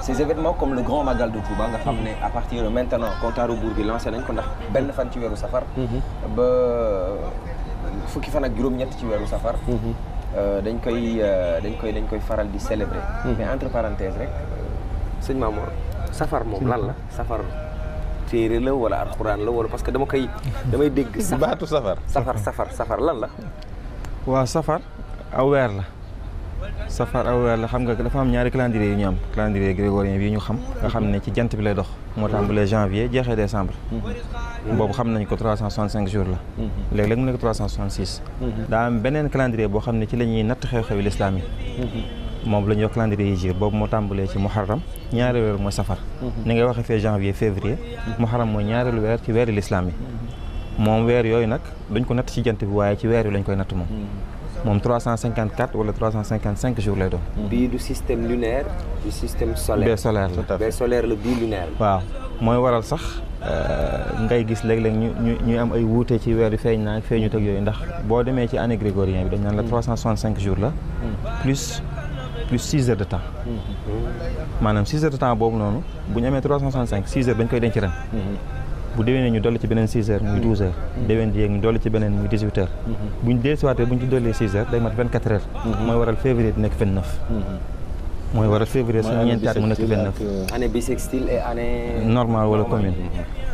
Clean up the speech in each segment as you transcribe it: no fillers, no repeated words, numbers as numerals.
ces événements comme le grand magal de Touba nga xam ne à partir de maintenant compte à rebours bi lancé nañ ko ndax benn fan ci weeru safar ba fukki fan ak juróom-ñett ci weeru safar dañ koy faral di célébrer mais entre parenthèses rek sëñ Mamour safar moom lan la safar téere la wala alxuraan la wala parce que damay dégg baatu safar lan la waaw safar aw weer la xam nga dafa am ñaari calendrier yu ñu am calendrier grégorien bi ñu xam nga xam ne ci jant bi lay dox moo tàmbalee janvier jeexee décembre boobu xam nañ ko 365 jours la léeg-léeg mu nekk 366 daa am beneen calendrier boo xam ne ci la ñuy natt xew-xewi lislaam yi moom la ñuy wax calendrier hijri boobu moo tàmbalee ci muharram ñaari weer mooy safar ni ngay waxee fee janvier février muharram mooy ñaareelu weer ci weeri lislaam yi moom weer yooyu nag duñ ko natt ci jant bi waaye ci weer yi lañ koy natt moom 354 wala 355 jours lay doon. bii du système lunaire du système solaire. bee solaire la bii lunaire. waaw mooy waral sax ngay gis léeg-léeg ñu am ay wuute ci weer yi feeñ naa feeñut ak yooyu ndax boo demee ci année grégorien bi dañ naan la 365 jours la plus 6 heures de temps. maanaam 6 heures de temps boobu noonu bu ñu amee 365 6 heures dañ koy denc ren. bu déwénee ñu dolli ci beneen 6 heures muy 12 heures déwén di yéeg ñu dolli ci beneen muy 18 heures buñ dellusiwaatee buñ ci dollee 6 heures day mat 24 heures mooy waral février di nekk 29 mooy waral février sa ñeenti at mu nekk 29 année bissextile et année normale wala commune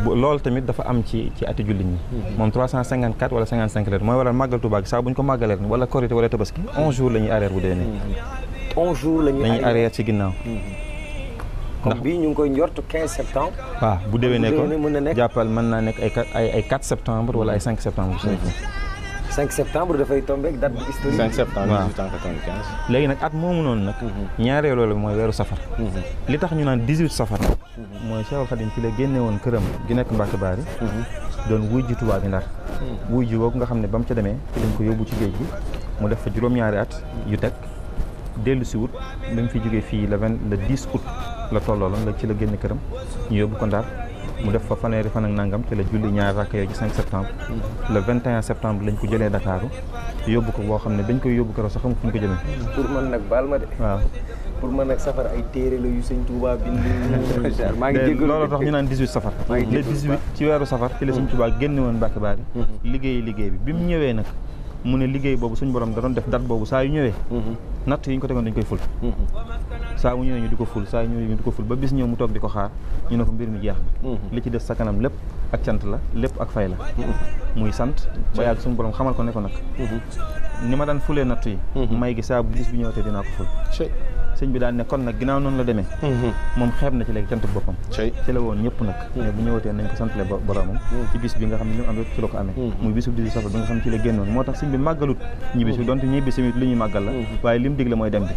loolu tamit dafa am ci ati jullit ñi moom 354 wala 55 heures mooy waral màggal Tuubaa gi saa buñ ko màggalee wala korité wala tabaski 11 jours la ñuy arrière bu déwénee 11 jours la ñuy arrière ci ginnaaw comme bii ñu ngi koy njort 15 septembre. waaw bu déwénee ko jàppal mën naa nekk ay 4 septembre wala ay 5 septembre. 5 septembre dafay tombé ak date bu historique. 5 septembre 1895. léegi nag at moomu noonu nag. ñaareelu loolu mooy weeru safar. li tax ñu naan 18 safar. mooy Cheikhul Khadim ci la génne woon këram gi nekk Mbacke Bari. doon wuy ji Tuubaa bi Ndar. wuy ji boobu nga xam ne ba mu ca demee ci lañ ko yóbbu ci géej gi mu def fa juróom-ñaari at yu teg dellu si wut ba mu fi jógee fii le 10 août. la tollooloon la ci la génn këram ñu yóbbu ko Ndar mu def fa fanweeri fan ak nangam ci la julli ñaari rakk yooyu ci 5 septembre le 21 septembre lañ ko jëlee Dakaaru yóbbu ko boo xam ne bañ koy yóbbu keroog sax xamu fu ñu ko jëmee. pour man nag baal ma de. waaw pour man nag safar ay téere la yu sëñ Touba bind. maa ngi jégalu loolu tax ñu naan 18 safar. le 18 ci weeru safar ci la sëñ Touba génne woon Mbacke Bari liggéey bi mu ñëwee nag mu ne liggéey boobu suñu borom da doon def date boobu saa yu ñëwee natt yi ñu ko tegoon dañ koy ful saa mu ñëwee ñu di ko ful saa yu ñëwee ñu di ko ful ba bis ñëw mu toog di ko xaar ñu ne ko mbir mi jeex na li ci des sa kanam lépp ak cant la lépp ak fay la muy sant ba yàgg suñu borom xamal ko ne ko nag ni ma daan fulee natt yi may gi saa bu bis bi ñëwatee dinaa ko ful sëñ bi daan ne kon nag ginnaaw noonu la demee moom xeeb na ci léegi cant boppam ci la woon ñëpp nag mais bu ñëwatee nañ ko santale boromam ci bis bi nga xam ne li mu am yëpp ci la ko amee muy bisu 18 safar bi nga xam ne ci la génnoon moo tax sëñ bi màggalut ñibbis bi donte ñibbis bi lu ñuy màggal la waaye li mu digle mooy dem bi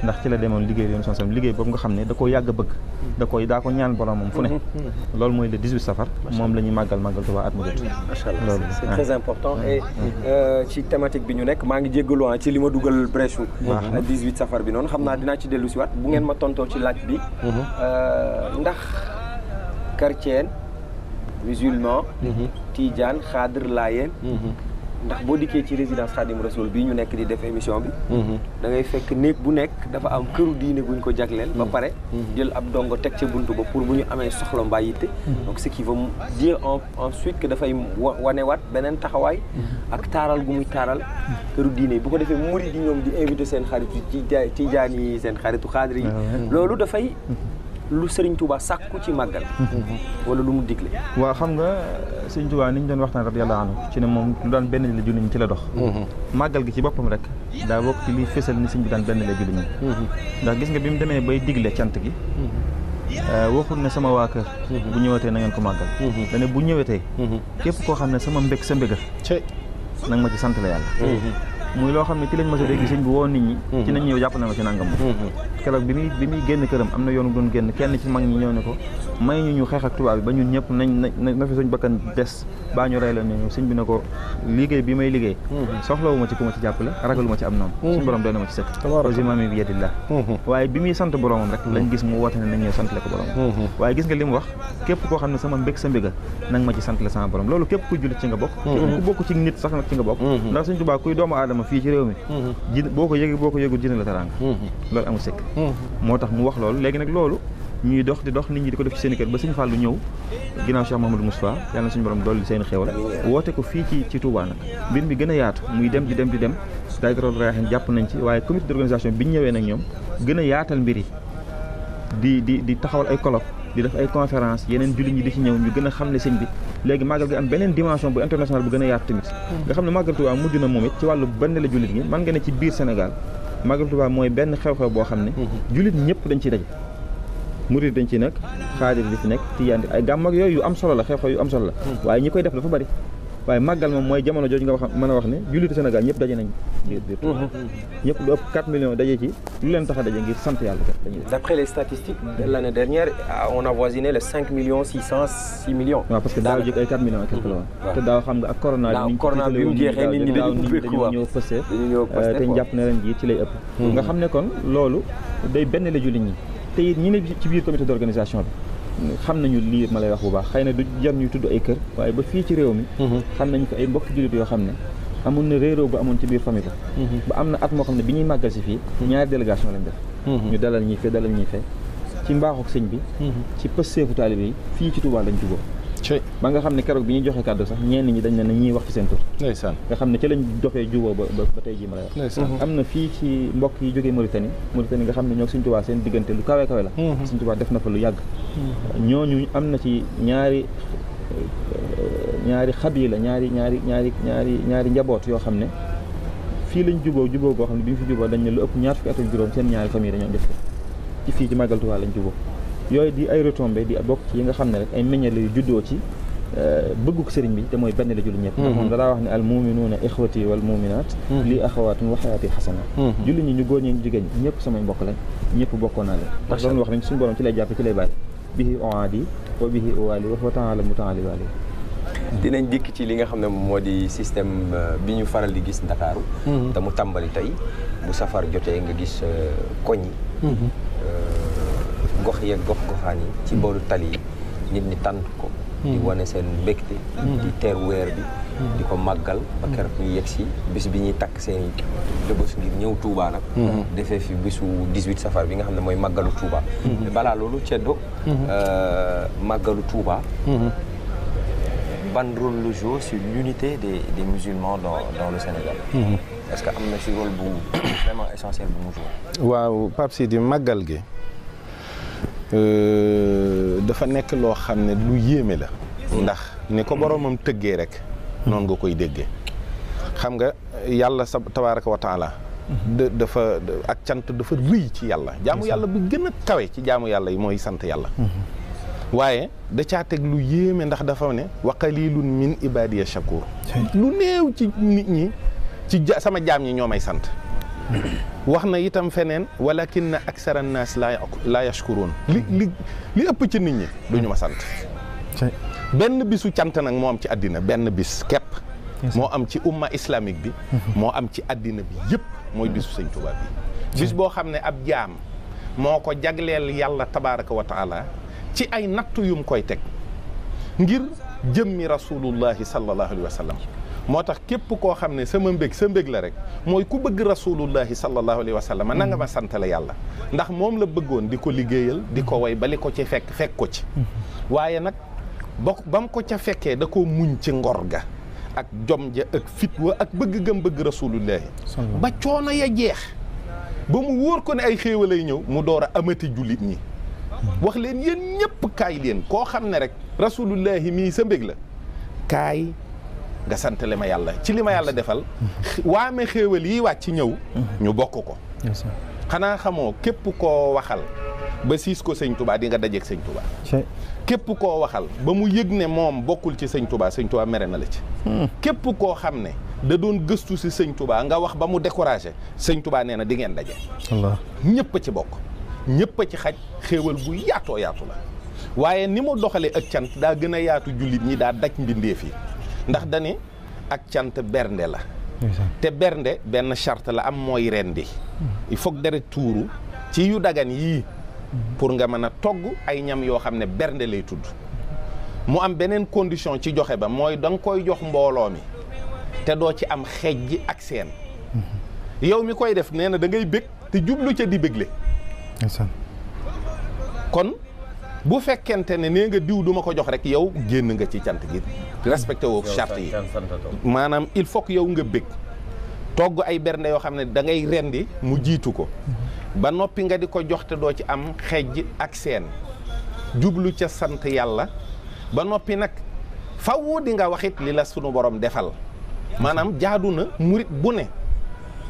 ndax ci la demoon liggéey yoon son sam liggéey boobu nga xam ne da koo yàgg a bëgg daa ko ñaan boromam fu ne loolu mooy le 18 safar moom la ñuy màggal Tuubaa at mu jot macha allah loolu c'est très important et ci thématique bi ñu nekk maa ngi jéggalu ci li ma dugal brèche 18 safar bi noonu xam naa dinaa ci dellu si waat bu ngeen ma tontoo ci laaj bi ndax chrétien musulman tijaan xaadir laayeen ndax boo dikkee ci résidence Khadim Rassoul bii ñu nekk di def émission bi da ngay fekk néeg bu nekk dafa am këru diine guñ ko jagleel ba pare jël ab dongo teg ca buntu ba pour bu ñu amee soxla mbaa yitte donc ce qui veut dire ensuite que dafay wanewaat beneen taxawaay ak taaral gu muy taaral këru diine yi bu ko defee murid yi ñoom di invité seen xaritu tijaan yi seen xaritu xaadir yi loolu dafay lu Serigne Touba sàkku ci màggal wala lu mu digle waaw xam nga Serigne Touba ni ñu doon waxtaan radiyallahu anhu ci ne moom lu daan benn la julli ñi ci la dox màggal gi ci boppam rek daa bokk ci liy fésal ni Serigne bi daan benn la julli ñi ndax gis nga bi mu demee bay digle cant gi waxul ne sama waa kër bu ñëwatee na ngeen ko màggal dane bu ñëwatee képp koo xam ne sama mbég sa mbéga nag ma ci sant la yàlla muy loo xam ne ci lañ ma sa dégg sëñ bi woo nit ñi ci nañ ñëw jàpp na ma ci nangam keroog bi muy génn këram am na yoonu doon génn kenn ci mag ñi ñëw ne ko may ñu xeex ak tubaab bi ba ñun ñëpp na fi suñ bakkan des baa ñu rey la ñu sëñ bi ne ko liggéey bi may liggéey soxlawu ma ci ku ma ci jàppale ragalu ma ci am noonu suñu borom doy na ma ci sëkk rosimami bi yedillah waaye bi muy sant boromam rek lañ gis mu woote ne nañ ñëw santale ko borom waaye gis nga li mu wax képp koo xam ne sama mbég sa mbéga nag ma ci santale sama borom loolu képp kuy jullit ci nga bokk ku bokk ci nit sax nag ci nga bokk ndax sëñ Tuubaa kuy doomu aadama fii ci réew mi ji boo ko yëgul jënd la teraanga loolu amul sekk moo tax mu wax loolu léegi nag loolu ñuy dox di dox nit ñi di ko def ci seen i kër ba Sëñ Fallu ñëw ginnaaw Cheikh Mouhamadou Moustapha yàlla na suñu borom dolli seen xéwal woote ko fii ci Touba nag mbir mi gën a yaatu muy dem di dem Daayira Rayaahiin jàpp nañ ci waaye comité d'organisation bi ñu ñëwee nag ñoom gën a yaatal mbir yi di taxawal ay colloque di def ay conférence yeneen jullit ñi di ci ñëw ñu gën a xam ne sëñ bi léegi màggal gi am beneen dimension bu international bu gën a yaatu tamit nga xam ne màggal Touba mujj na moom it ci wàllu benn la jullit ñi man nga ne ci biir Sénégal màggal Touba mooy benn xew-xew boo xam ne jullit ñëpp dañ ciy daje murid dañ ci nekk xaadir di fi nekk tijaan ay gàmm ak yooyu yu am solo la xew-xew yu am solo la waaye ñi koy def dafa bari waaye màggal moom mooy jamono jooju nga wax mën a wax ne jullitu Sénégal ñëpp daje nañ biir ñëpp lu ëpp 4 millions daje ci lu leen tax a daje ngir sant yàlla kat dañuy d'après les statistiques de l'année dernière on a voisiné les 5 millions 606 millions waaw parce que daaw jëkk ay 4 millions ak quelque la woon te daaw xam nga ak corona bi mu jeexee nit ñi dañu ñëw pëste te ñu jàpp ne ren jii ci lay ëpp nga xam ne kon loolu day benn la jullit ñi te it ñi ne ci biir comité d'organisation bi xam nañu lii ma lay wax bu baax xëy na du jar ñuy tudd ay kër waaye ba fii ci réew mi xam nañu ko ay mbokki jullit yoo xam ne amoon na réeróo bu amoon ci biir famille ba am na at moo xam ne bi ñuy màggal si fii ñaari délégation lañ def ñu dalal ñi fe ci mbaaxuk sëñ bi ci pësteefu taalibe yi fii ci Touba lañ jubóo ba nga xam ne keroog bi ñuy joxe kàddu sax ñenn ñi dañ ne ñiy wax ci seen tur ndeysaan nga xam ne ci lañ doxee jubóo ba tey jii ma lay wax am na fii ci mbokk yi jógee Mauritanie nga xam ne ñoo Sëñ Touba seen diggante lu kawe kawe la Sëñ Touba def na fa lu yàgg ñooñu am na ci ñaari xabila ñaari njaboot yoo xam ne fii lañ jubóo goo xam ne bi ñu fi jubóo dañ ne lu ëpp ñaar fukki at ak juróom seen ñaari famille dañoo def ci fii ci Màggal Touba lañ jubóo yooyu di ay retombées di bokk ci yi nga xam ne rek ay meññal yu juddoo ci bëgguk sëriñ bi te mooy benn la julli ñëpp ndax moom dalaa wax ne al muminuuna ixwati wal muminaat lii axawaatun wa xayaati xasana julli ñi ñu góor ñi ñu jigéen ñi ñëpp samay mbokk lañ ñëpp bokkoon naa leen ndax loolu wax nañ suñu borom ci lay jàppe ci lay bàyyi bihi oadi wa bihi uwaali wa taala mutaali waali dinañ dikk ci li nga xam ne moo di système bi ñu faral di gis Ndakaaru te mu tàmbali tey bu safar jotee nga gis koñ yi gox yeeg gox-goxaan yi ci booru tali yi nit ñi tànt ko di wane seen mbégte di teer weer bi di ko màggal ba keroog ñu yegg si bis bi ñuy takk seen dëbës ngir ñëw Touba nag defee fi bisu 18 safar bi nga xam ne mooy màggalu Touba balaa loolu ceddo màggalu Touba ban rôle le joue sur l'unité des musulmans dans le Sénégal est-ce que am na ci rôle bu vraiment essentiel bu mu joué waaw Pape Sidi màggal gi dafa nekk loo xam ne lu yéeme la ndax ni ko boromam tëggee rek noonu nga koy déggee xam nga yàlla sa tabaaraka wa taala dafa ak cant dafa rëy ci yàlla jaamu yàlla bu gën a kawe ci jaamu yàlla yi mooy sant yàlla waaye da caa teg lu yéeme ndax dafa ne wa qalilun min ibadiya shakur lu néew ci nit ñi ci sama jaam ñi ñoo may sant wax na itam feneen walakin aksara annaas laa yashkuruun li ëpp ci nit ñi duñu ma sant benn bisu cant nag moo am ci àddina benn bis képp moo am ci umma islamique bi moo am ci àddina bi yëpp mooy bisu sëñ Tuubaa bi bis boo xam ne ab jaam moo ko jagleel yàlla tabaaraka wa taala ci ay nattu yum koy teg ngir jëmmi rasulullahi sallallahu alayhi wa sallam moo tax képp koo xam ne sama mbég sa mbég la rek mooy ku bëgg rasulullahi sallallahu alayhi wa sallam na nga ma santale yàlla ndax moom la bëggoon di ko liggéeyal di ko way bali ko ci fekk ko ci waaye nag ba mu ko ca fekkee da koo muñ ci ngor ga ak jom ja ak fit wa ak bëgg rasulullahi ba coono ya jeex ba mu wóor ko ne ay xéewal lay ñëw mu door a amati jullit ñi wax leen yéen ñëpp kaay leen koo xam ne rek rasulullahi mii sa mbég la kaay nga santale ma yàlla ci li ma yàlla defal waame xéewal yi wàcc ñëw ñu bokk ko xanaa xamoo képp koo waxal ba siis ko sëñ Touba di nga dajeeg sëñ Touba képp koo waxal ba mu yëg ne moom bokkul ci sëñ Touba mere na la ci képp koo xam ne da doon gëstu si sëñ Touba nga wax ba mu découragé sëñ Touba nee na di ngeen daje ñëpp a ci bokk ñëpp a ci xaj xéewal bu yaatoo yaatu la waaye ni mu doxalee ak cant daa gën a yaatu jullit ñi daa daj mbindeef yi ndax dani ak cant bernde la te bernde benn charte la am mooy rendi il faut que deret tuuru ci yu dagan yii pour nga mën a togg ay ñam yoo xam ne bernde lay tudd mu am beneen condition ci joxe ba mooy da nga koy jox mbooloo mi te doo ci am xeej ji ak seen yow mi koy def nee na da ngay bég te jublu ca di bégle kon bu fekkente ne nee nga diw duma ko jox rek yow génn nga ci cant gi respecté woo charte yi maanaam il faut que yow nga bég togg ay bernde yoo xam ne da ngay rendi mu jiitu ko ba noppi nga di ko jox te doo ci am xejj ak seen jublu ca sant yàlla ba noppi nag faw di nga waxit li la sunu borom defal maanaam jaadu na murit bu ne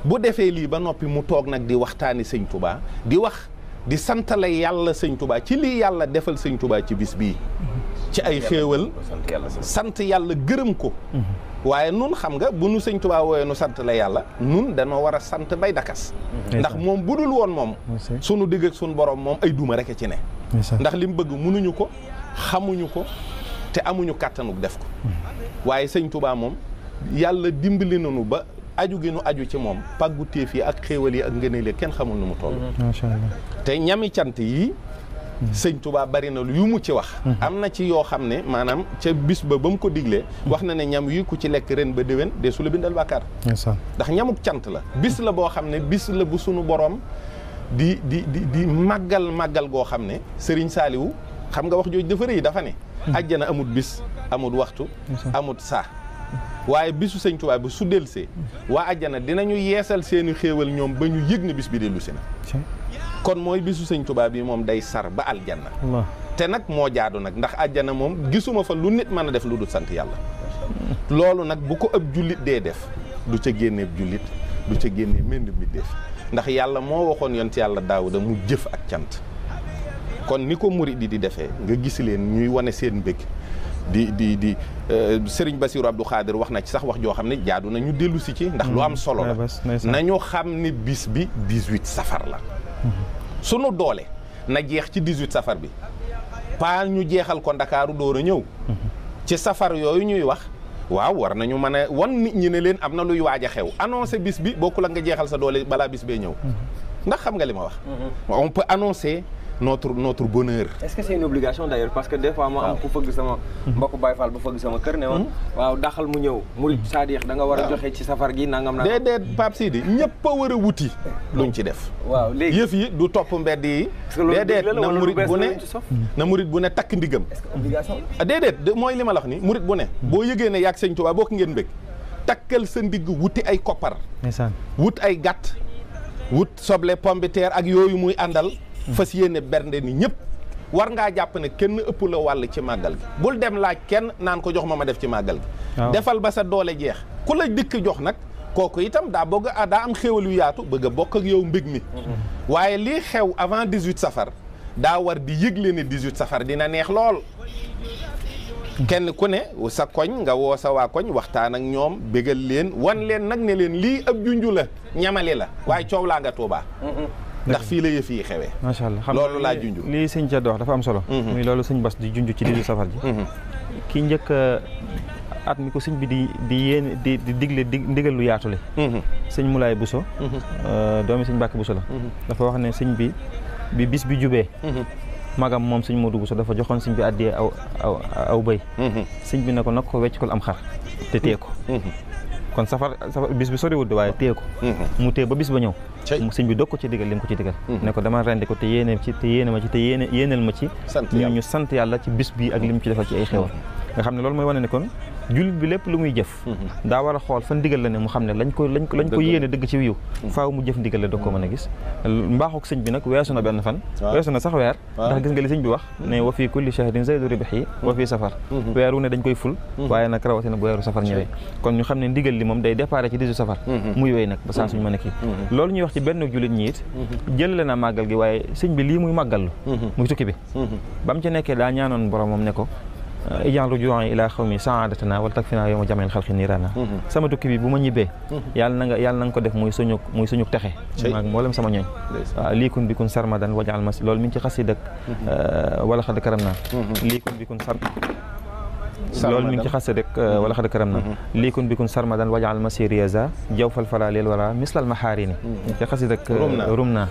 bu defee lii ba noppi mu toog nag di waxtaani sëñ Touba di wax di santale yàlla sëñ Touba ci lii yàlla defal sëñ Touba ci bis bii ci ay xéewal sant yàlla gërëm ko waaye nun xam nga bu nu sëñ Touba wooyee nu sant la yàlla nun danoo war a sant bay dakas ndax moom bu dul woon moom sunu digg ak sunu borom moom ay duma rek ci ne ndax li mu bëgg mënuñu ko xamuñu ko te amuñu kàttanuk def ko waaye sëñ Touba moom yàlla dimbali nañu ba aju gi nu aju ci moom pàggu téef yi ak xéewal yi ak ngëneel yi kenn xamul nu mu toll macha Allah te ñami cant yi sëñ Touba bari na yu mu ci wax am na ci yoo xam ne maanaam ca bis ba mu ko diglee wax na ne ñam yi ku ci lekk ren ba déwén de su la bindal bàkkaar ndax ñamuk cant la bis la boo xam ne bis la bu sunu borom di màggal goo xam ne Serigne Saliou xam nga wax jooju dafa rëy dafa ne àjjana amut bis amut waxtu amut saa waaye bisu sëñ Touba bi su delsee waa àjjana dinañu yeesal seeni xéewal ñoom ba ñu yëg ne bis bi dellu si na kon mooy bisu sëñ Touba bi moom day sar ba aljanna te nag moo jaadu nag ndax àjjana moom gisuma fa lu nit mën a def lu dul sant yàlla loolu nag bu ko ëpp jullit dee def du ca génneeb jullit du ca génnee mend mi def ndax yàlla moo waxoon yonent yàlla Daawuda mu jëf ak cant kon ni ko murid di defee nga gis leen ñuy wane seen mbég di Serigne Bassirou Abdou Khadir wax na ci sax wax joo xam ne jaadu na ñu dellu si ci ndax lu am solo la nañu xam ni bis bi 18 safar la sunu doole na jeex ci 18 safar bi pas ñu jeexal ko Ndakaaru door a ñëw ci safar yooyu ñuy wax waaw war nañu mën a wan nit ñi ne leen am na luy waaj a xew annoncé bis bi bokkul ak nga jeexal sa doole balaa bis bee ñëw ndax xam nga li ma wax on peut annoncer notre bonheur. Est-ce que c'est une obligation d'ailleurs parce que des fois ma am ku fëgg sama mbokk Baye Fall bu fëgg sama kër ne woon waaw daxal mu ñëw murid c'est-à-dire da nga war a joxe ci safar gi nangam na déedéet Pape Sidi ñëpp a war a wuti luñ ci def waaw léegi yëf yi du topp mbedd yi déedéet na murid bu ne takk ndigam obligation déedéet mooy li ma la wax ni murid bu ne boo yëgee ne yàgg sëñ Tuubaa bokk ngeen mbég takkal sa ndigg wuti ay koppar wut ay gàtt wut soble pomme de terre ak yooyu muy àndal fas yéene bernde ni ñëpp war ngaa jàpp ne kenn ëpp la wàll ci màggal gi bul dem laaj kenn naan ko jox ma def ci màggal gi defal ba sa doole jeex ku la dikk jox nag kooku itam daa am xéwal yu yaatu bëgg a bokk ak yow mbég mi waaye lii xew avant 18 safar daa war di yëgle ne 18 safar dina neex lool kenn ku ne sa koñ nga woo sa waa koñ waxtaan ak ñoom bégal leen wan leen nag ne leen lii ab junju la ñamali la waaye coow laa nga Tuubaa ndax fii la yëf yi xewee macha allah loolu laa junj lii sëñ Thierno wax dafa am solo muy loolu sëñ Bass di junj ci 18 safar ji kii njëkk at mi ko sëñ bi di yéen di digle ndigal lu yaatule sëñ Moulay Bousso doomi sëñ Mbàkke Bousso la dafa wax ne sëñ bi bis bi jubee magam moom sëñ Modou Bousso dafa joxoon sëñ bi addiyee aw bëy sëñ bi ne ko nag ko weccikul am xar te téye ko kon safar bis bi soriwul waaye téye ko mu téye ba bis ba ñëw sëñ bi doog ko ci digal li mu ko ci digal ne ko dama rendi ko te yéene ma ci te yéeneel ma ci ñu sant yàlla ci bis bi ak li mu ci defal ci ay xewal nga xam ne loolu mooy wane ne kon jullit bi lépp lu muy jëf daa war a xool fan ndigal la ne mu xam ne lañ ko yéene dëgg ci wiiw faaw mu jëf ndigal la doog ko mën a gis mbaaxuk sëñ bi nag weesu na benn fan weesu na sax weer ndax gis nga li sëñ bi wax ne wa fii kulli shahrin zaydu ribhi wa fii safar weer wu ne dañ koy ful waaye nag rawatina bu weeru safar ñëwee kon ñu xam ne ndigal li moom day déparé ci 18 safar muy wéy nag ba saa suñ mën a kii loolu ñuy wax ci benn jullit ñi it jëlale na màggal gi waaye sëñ bi lii muy màggal muy tukki bi ba mu ci nekkee daa ñaanoon boromam ne ko ijaan rujuu'i ilaa xawmi saadatana wala takfinaa yawma jam'il xalqi niiraana sama tukki bi bu ma ñibbee yàlla na nga ko def muy suñu texe maag mboolem sama ñooñ waaw liikun bikun sarmadan wajal mas loolu mi ngi ci xasidak wala xad karam naa liikun bikun loolu mi ngi ci xase rek wala xad karam na liikun bikun sarmadan wajaal masiriasa jaw fal fala leel wara mislal maxaarini ci xasi rek rum naa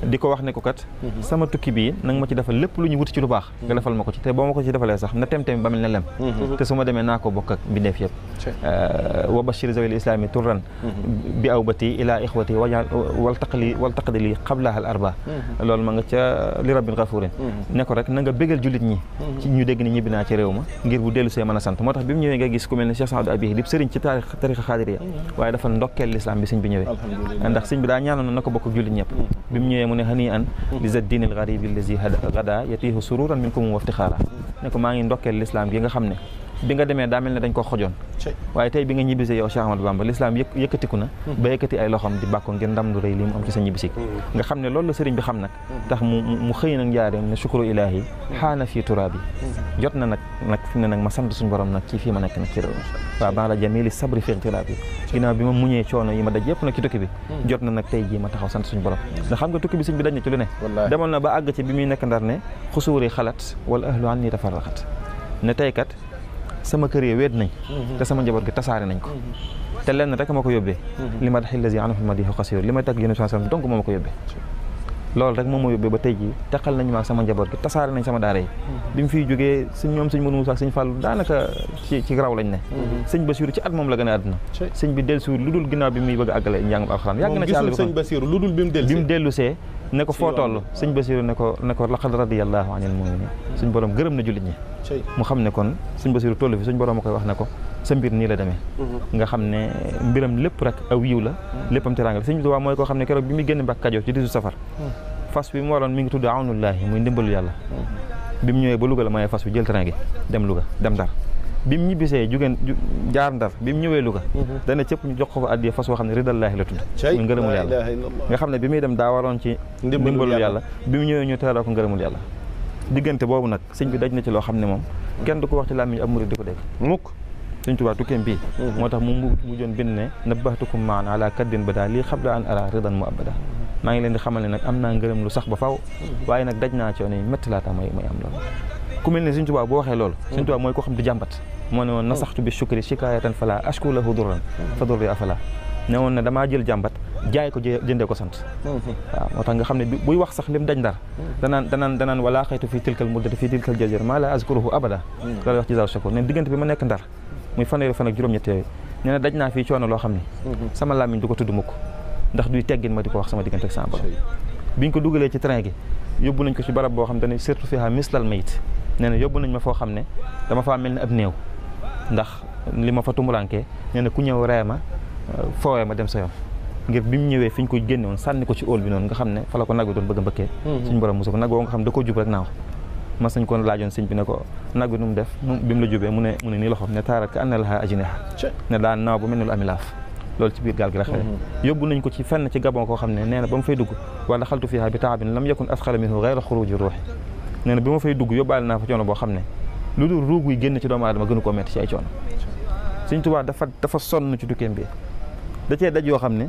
di ko wax ne ko kat sama tukki bii nanga ma ci defal lépp lu ñu wuti ci lu baax nga defal ma ko ci te boo ma ko ci defalee sax na tem-tem ba mel ne lem te su ma demee naa ko bokk ak bindeef yëpp wa bashir zawil islami turran bi awbati ila ixwati wajaal wal taqdi li qablaha al arba loolu ma nga ca li rabbin gafurin ne ko rek na nga bégal jullit ñi ci ñu dégg ni ñibbi naa ci réew ma ngir bu dellu see mën a sant moo tax bi mu ñëwee nga gis ku mel ne Cheikh Saadou Abi di sëriñ ci tarixa xaadiriya waaye dafa ndokkeel l'islam bi sëñ bi ñëwee ndax sëñ bi daa ñaanoon na ko bokk jullit ñëpp bi mu ñëwee mu ne hani an li za diin al gharib allazi gada yatihu sururan minkum wa iftixaara ne ko maa ngi ndokkeel l'islam gi nga xam ne bi nga demee daa mel ne dañ ko xojoon waaye tey bi nga ñibbisee yow Cheikh Ahmadou Bamba l'islam yëkkatiku na ba yëkkati ay loxoom di bàkko ngir ndam lu rëy li mu am ci sa ñibbisi nga xam ne loolu la sëriñ bi xam nag tax mu xëy nag njaareem ne shukru ilahi xaana fii turaabi jot na nag fi mu ne nag ma sant suñu borom nag ci fii ma nekk nag ci réew waaw baax la jamili sabri fi ixtiraabi ginnaaw bi ma muñee coono yi ma daj yëpp nag ci tukki bi jot na nag tey jii ma taxaw sant suñu borom ndax xam nga tukki bi sëñ bi daj na ci lu ne demoon na ba àgg ci bi muy nekk ndar ne xusuuri xalat wala ahlu an ni tafarraqat ne tey kat sama kër yi weet nañ te sama njaboot gi tasaare nañ ko te lenn rek ma ko yóbbee li ma daxil lasi anhu madihu xasir li may tagg yéen sallam donc moo ma ko yóbbee loolu rek moom moo yóbbee ba tey jii teqal nañ ma ak sama njaboot gi tasaare nañ sama daara yi bi mu fiy jógee ñoom sëñ Modou Moussa ak sëñ Fallou daanaka ci raw lañ ne sëñ Bassirou ci at moom la gën a àdduna sëñ bi dellu siwul lu dul ginnaaw bi muy bëgg a àggale njàngum alxuraan yàgg na ci àll bi sëñ Bassirou lu dul bi mu dellu see ne ko foo toll sëñ Bassirou ne ko laqad radiyallahu anil mu'minin suñ borom gërëm na jullit ñi mu xam ne kon sëñ Bassirou toll fi suñ borom a koy wax ne ko sa mbir nii la demee nga xam ne mbiram lépp rek aw yiw la léppam teraanga sëñ Tuubaa mooy koo xam ne keroog bi muy génn Mbàkke Kajoor ci 18 safar fas bi mu waroon mi ngi tudd awnullahi muy ndimbalu yàlla bi mu ñëwee ba Louga la mayee fas bi jël train gi dem Louga dem Ndar bi mu ñibbisee jaar Ndar bi mu ñëwee Louga dana cëpp ñu jox ko addiya fas boo xam ne ridallaahi la tudd muy ngërëmul yàlla nga xam ne bi muy dem daa waroon ci ndimbalu yàlla bi mu ñëwee ñu teeroo ko ngërëmul yàlla diggante boobu nag sëñ bi daj na ci loo xam ne moom kenn du ko wax ci làmmiñ ab murid di ko dégg mukk sëñ Tuubaa tukkeem bii moo tax mu mujjoon bind ne nabbahtukum maan ala kaddin bada lii xabla an ara ridan mu abada maa ngi leen di xamal ne nag am naa ngërëm lu sax ba faw waaye nag daj naa coono yi métti laata may am loolu ku mel ne sëñ Tuubaa boo waxee loolu sëñ Tuubaa mooy koo xam di jàmbat moo ne woon nasaxtu bi shukri shikaayatan fala ashku lahu durran fa durri afala ne woon ne damaa jël jàmbat jaay ko jëndee ko sant waaw moo tax nga xam ne buy wax sax lim daj Ndar danaan wala xaytu fii tilkal muddati fii tilkal jazir maa la azkuruhu abada loolu wax ci zaw shakur ne diggante bi ma nekk Ndar muy fanweeri fan ak juróom-ñett yooyu nee na daj naa fii coono loo xam ne sama làmmiñ du ko tudd mukk ndax duy teggin ma di ko wax sama diggante ak sama borom biñ ko dugalee ci train gi yóbbu nañ ko ci barab boo xam ne surtout fiha mislal mayit nee na yóbbu nañ ma foo xam ne dama faa mel ne ab néew ndax li ma fa tumurankee nee na ku ñëw ree ma foowee ma dem sa yoon ngir bi mu ñëwee fi ñu ko génne woon sànni ko ci óol bi noonu nga xam ne fa la ko nag bi doon bëgg a mbëkkee suñu borom mosu ko nag woo nga xam ne da koo jub rek naaw mas nañ ko laajoon sëñ bi ne ko nag bi nu mu def bi mu la jubee mu ne nii loxoom ne taarat ka anna laha ajniha ne daan naaw bu mel ne lu ami laaf loolu ci biir gaal gi la xewee yóbbu nañ ko ci fenn ci Gabon koo xam ne nee na ba mu fay dugg wala xaltu fiha bi taabin lam yakun asxala minhu gayra xuruji ruuxi nee na bi ma fay dugg yóbbaale naa fa coono boo xam ne lu dul ruug yi génn ci doomu aadama gënu koo metti ci ay coono Sëñ Tuubaa dafa sonn ci tukkeem bi da cee daj yoo xam ne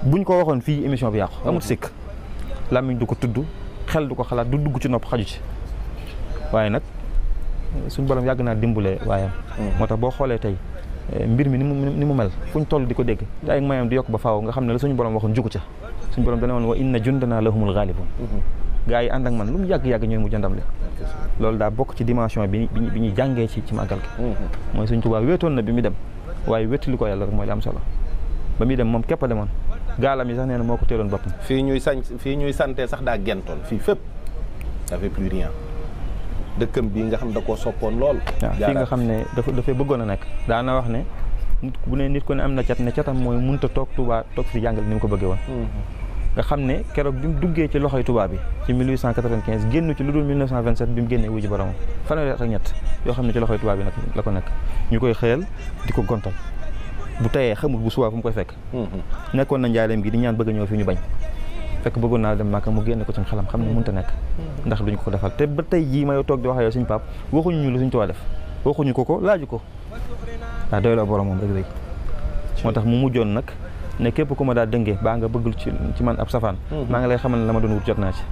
buñ ko waxoon fii émission bi yàqu amul sikk làmmiñ du ko tudd xel du ko xalaat du dugg ci nopp xaju ci waaye nag suñ borom yàgg naa dimbale waayam moo tax boo xoolee tey mbir mi ni mu mel fuñ toll di ko dégg te ay mayam di yokk ba faaw nga xam ne la suñu borom waxoon jugu ca suñu borom dana woon wa inna jundana lahumul ghalibun gaa yi ànd ak man lu mu yàgg-yàgg ñooy mujj ndam li loolu daa bokk ci dimension bi ñuy jàngee ci màggal gi mooy Sëñ Tuubaa wéetoon na bi mu dem waaye wéttali ko yàlla rek mooy li am solo ba muy dem moom képp a demoon gaalam yi sax nee na moo ko teeloon boppam fii ñuy sante sax daa gentoon fii fépp dafay plus rien dëkkam bii nga xam da koo soppoon lool waaw fii nga xam ne dafay bëggoon a nekk daana wax ne nit ku ne am na cat ne catam mooy mënut a toog Tuubaa toog fi jàngale ni mu ko bëggee woon nga xam ne keroog bi mu duggee ci loxoy tubaab bi ci 1895 génn ci lu dul 1927 bi mu génnee wuji borom fanweeri at ak ñett yoo xam ne ci loxoy tubaab bi nag la ko nekk ñu koy xëyal di ko gontal bu tayee xamul bu subaa fu mu koy fekk nekkoon na njaareem gi di ñaan bëgg a ñëw fi ñu bañ fekk bëggoon naa dem Màkka mu génne ko ci xelam xam ne mënut a nekk ndax duñ ko defal te ba tey jii ma yow toog di wax yow suñ pap waxuñu ñu lu suñ tubaab def waxuñu ko laaju ko waaw doy la borom moom rek moo tax mu mujjoon nag ne képp ku ma daa dëngee baa nga bëggul ci man ab safaan maa ngi lay xamal ne la ma doon wut jot naa ci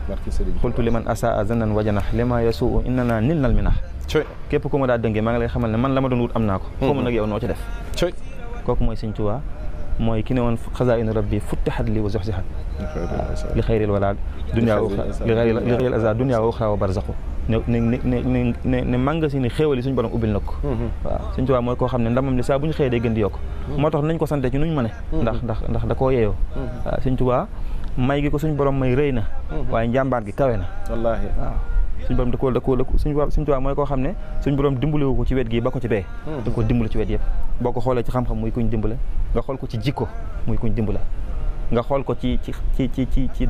xultu li man asaa zannan wajanax li ma yasuu inna naa nil nal mi nax képp ku ma daa dëngee maa ngi lay xamal ne man la ma doon wut am naa ko xaw ma nag yow noo ci def kooku mooy Sëñ Tuubaa mooy ki ne woon xazaa'inu rabbi futtihat li wa zuxzihat li xayril wala dunya li xayril aza dunya wa uxra wa barzaqu ne magasin ni xéewal yi suñu borom ubbil na ko waaw Sëñ Tuubaa mooy koo xam ne ndamam li saa bu ñu xëyee day gën di yokk moo tax nañ ko sante ci nuñ mëne ndax da koo yeeyoo waaw Sëñ Tuubaa may gi ko suñu borom may rëy na waaye njàmbaar gi kawe na wallaahi waaw suñu borom da koo Sëñ Tuubaa mooy koo xam ne suñu borom dimbaliwu ko ci wet gi ba ko ci bee da ko dimbali ci wet yëpp boo ko xoolee ci xam-xam muy kuñ dimbale nga xool ko ci jikko muy kuñ dimbale nga xool ko ci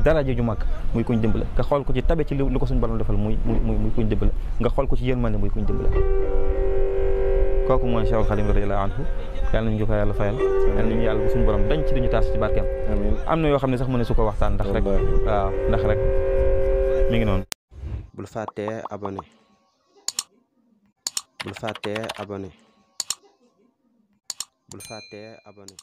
daraja ju mag muy kuñ dimbale nga xool ko ci tabe ci lu ko suñu borom defal muy kuñ dimbale nga xool ko ci yërmande muy kuñ dimbale kooku mooy Cheikhul Khadim radiyallahu anhu yàlla nañu ko yàlla fayal yàlla nañu yàlla bu suñu borom dañ ci duñu taas ci barkeem am na yoo xam ne sax mu ne su ko waxtaan ndax rek waaw ndax rek mi ngi noonu bul fàttee abonné bul fàttee abonné